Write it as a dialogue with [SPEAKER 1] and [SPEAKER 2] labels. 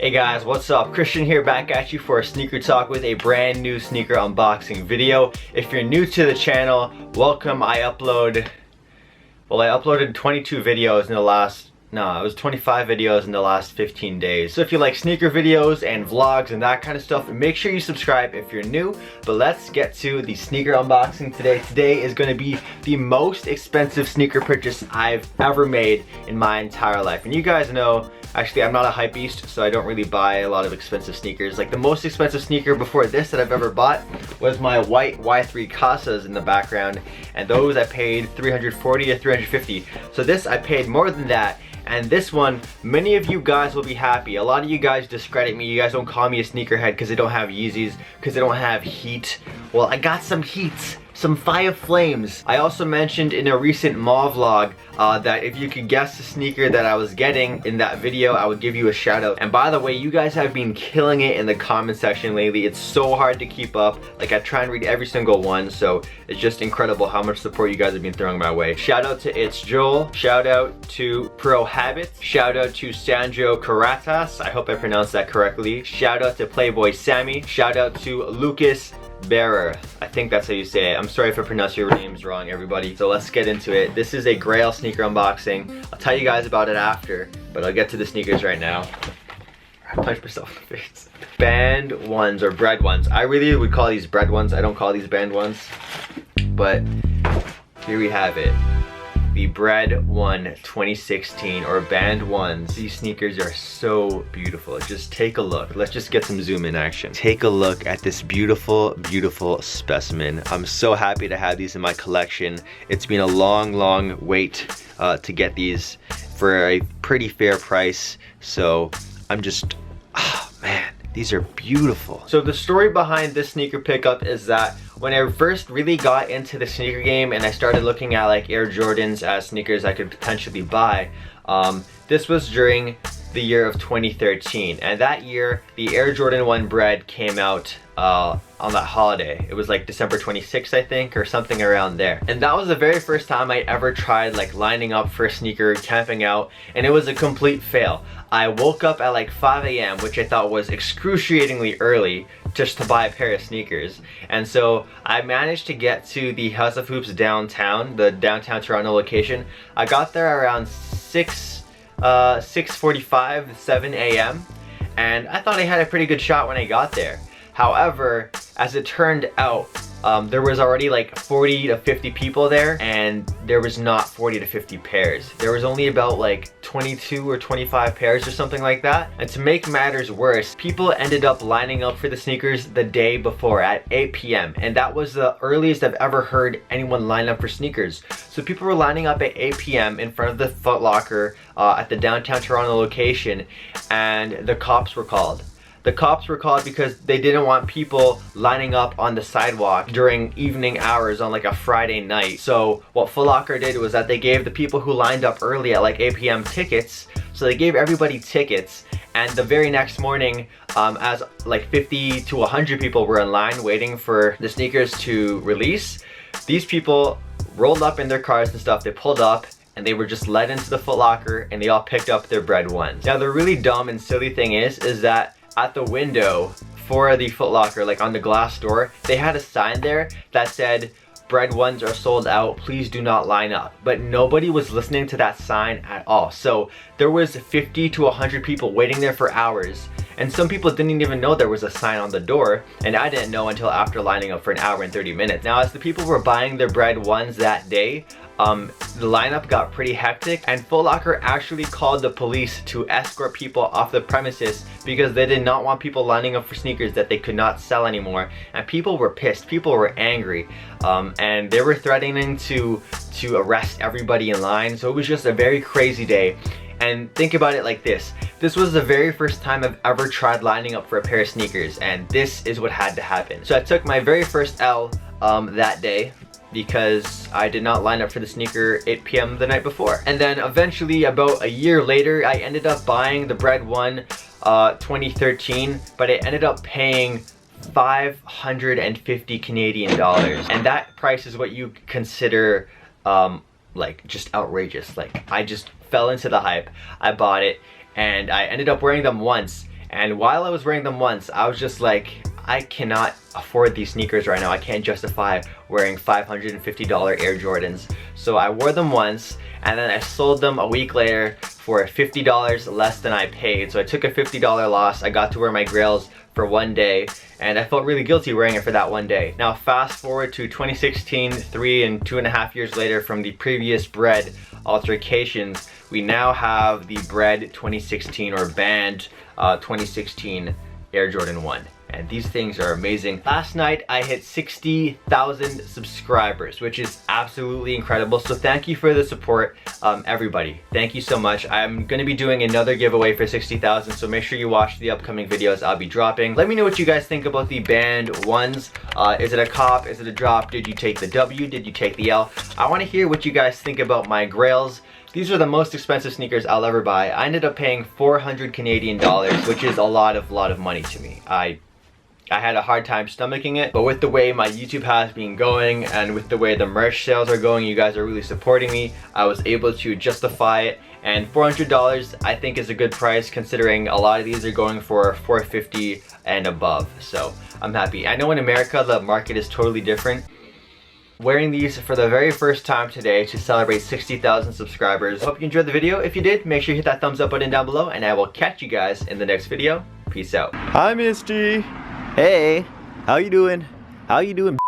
[SPEAKER 1] Hey guys, what's up? Christian here, back at you for a sneaker talk with a brand new sneaker unboxing video. If you're new to the channel, welcome. I uploaded 22 videos in the last, it was 25 videos in the last 15 days. So if you like sneaker videos and vlogs and that kind of stuff, make sure you subscribe if you're new. But let's get to the sneaker unboxing today. Today is going to be the most expensive sneaker purchase I've ever made in my entire life. And you guys know, actually, I'm not a hypebeast, so I don't really buy a lot of expensive sneakers. Like the most expensive sneaker before this that I've ever bought was my white Y3 Casas in the background, and those I paid $340 to $350. So this I paid more than that, and this one, many of you guys will be happy. A lot of you guys discredit me. You guys don't call me a sneakerhead because I don't have Yeezys, because I don't have heat. Well, I got some heat. Some fire flames. I also mentioned in a recent mall vlog that if you could guess the sneaker that I was getting in that video, I would give you a shout out. And by the way, you guys have been killing it in the comment section lately. It's so hard to keep up. Like, I try and read every single one, so it's just incredible how much support you guys have been throwing my way. Shout out to It's Joel. Shout out to Pro Habits. Shout out to Sandro Caratas. I hope I pronounced that correctly. Shout out to Playboy Sammy. Shout out to Lucas Bearer. I think that's how you say it. I'm sorry if I pronounce your names wrong, everybody. So let's get into it. This is a Grail sneaker unboxing. I'll tell you guys about it after, but I'll get to the sneakers right now. I punched myself in the face. Band ones or bread ones. I really would call these bread ones. I don't call these band ones. But here we have it. The Bread One 2016 or Band Ones. These sneakers are so beautiful. Just take a look. Let's just get some zoom in action. Take a look at this beautiful, beautiful specimen. I'm so happy to have these in my collection. It's been a long, long wait to get these for a pretty fair price. So I'm just, man, these are beautiful. So the story behind this sneaker pickup is that when I first really got into the sneaker game and I started looking at like Air Jordans as sneakers I could potentially buy, this was during the year of 2013. And that year, the Air Jordan 1 Bread came out on that holiday. It was like December 26th, I think, or something around there. And that was the very first time I ever tried like lining up for a sneaker, camping out, and it was a complete fail. I woke up at like 5 a.m., which I thought was excruciatingly early just to buy a pair of sneakers. And so I managed to get to the House of Hoops downtown, the downtown Toronto location. I got there around 6:45, 7 a.m. and I thought I had a pretty good shot when I got there. However, as it turned out, there was already like 40 to 50 people there, and there was not 40 to 50 pairs. There was only about like 22 or 25 pairs or something like that. And to make matters worse, people ended up lining up for the sneakers the day before at 8 p.m. And that was the earliest I've ever heard anyone line up for sneakers. So people were lining up at 8 p.m. in front of the Foot Locker at the downtown Toronto location, and the cops were called. The cops were called because they didn't want people lining up on the sidewalk during evening hours on like a Friday night. So what Foot Locker did was that they gave the people who lined up early at like 8 p.m. tickets. So they gave everybody tickets, and the very next morning, as like 50 to 100 people were in line waiting for the sneakers to release, these people rolled up in their cars and stuff. They pulled up, and they were just led into the Foot Locker, and they all picked up their Bread Ones. Now the really dumb and silly thing is that at the window for the Foot Locker, like on the glass door, they had a sign there that said, "Bread Ones are sold out, please do not line up." But nobody was listening to that sign at all. So there was 50 to 100 people waiting there for hours, and some people didn't even know there was a sign on the door, and I didn't know until after lining up for an hour and 30 minutes. Now as the people were buying their Bread Ones that day, the lineup got pretty hectic, and Foot Locker actually called the police to escort people off the premises because they did not want people lining up for sneakers that they could not sell anymore. And people were pissed, people were angry, and they were threatening to arrest everybody in line. So it was just a very crazy day. And think about it like this. This was the very first time I've ever tried lining up for a pair of sneakers, and this is what had to happen. So I took my very first L that day, because I did not line up for the sneaker 8 p.m. the night before. And then eventually, about a year later, I ended up buying the Bread One 2013, but I ended up paying 550 Canadian dollars. And that price is what you consider like just outrageous. Like, I just fell into the hype. I bought it, and I ended up wearing them once. And while I was wearing them once, I was just like, I cannot afford these sneakers right now. I can't justify wearing $550 Air Jordans. So I wore them once, and then I sold them a week later for $50 less than I paid. So I took a $50 loss. I got to wear my Grails for one day, and I felt really guilty wearing it for that one day. Now fast forward to 2016, 3 and 2.5 years later from the previous bread altercations, we now have the bread 2016 or banned 2016 Air Jordan 1. And these things are amazing. Last night I hit 60,000 subscribers, which is absolutely incredible. So thank you for the support, everybody. Thank you so much. I'm gonna be doing another giveaway for 60,000, so make sure you watch the upcoming videos I'll be dropping. Let me know what you guys think about the banned ones. Is it a cop? Is it a drop? Did you take the W? Did you take the L? I wanna hear what you guys think about my Grails. These are the most expensive sneakers I'll ever buy. I ended up paying 400 Canadian dollars, which is a lot of money to me. I had a hard time stomaching it, but with the way my YouTube has been going and with the way the merch sales are going, you guys are really supporting me, I was able to justify it. And $400 I think is a good price, considering a lot of these are going for $450 and above. So I'm happy. I know in America the market is totally different. Wearing these for the very first time today to celebrate 60,000 subscribers. Hope you enjoyed the video. If you did, make sure you hit that thumbs up button down below, and I will catch you guys in the next video. Peace out.
[SPEAKER 2] Hi, Misty.
[SPEAKER 1] Hey, how you doing? How you doing?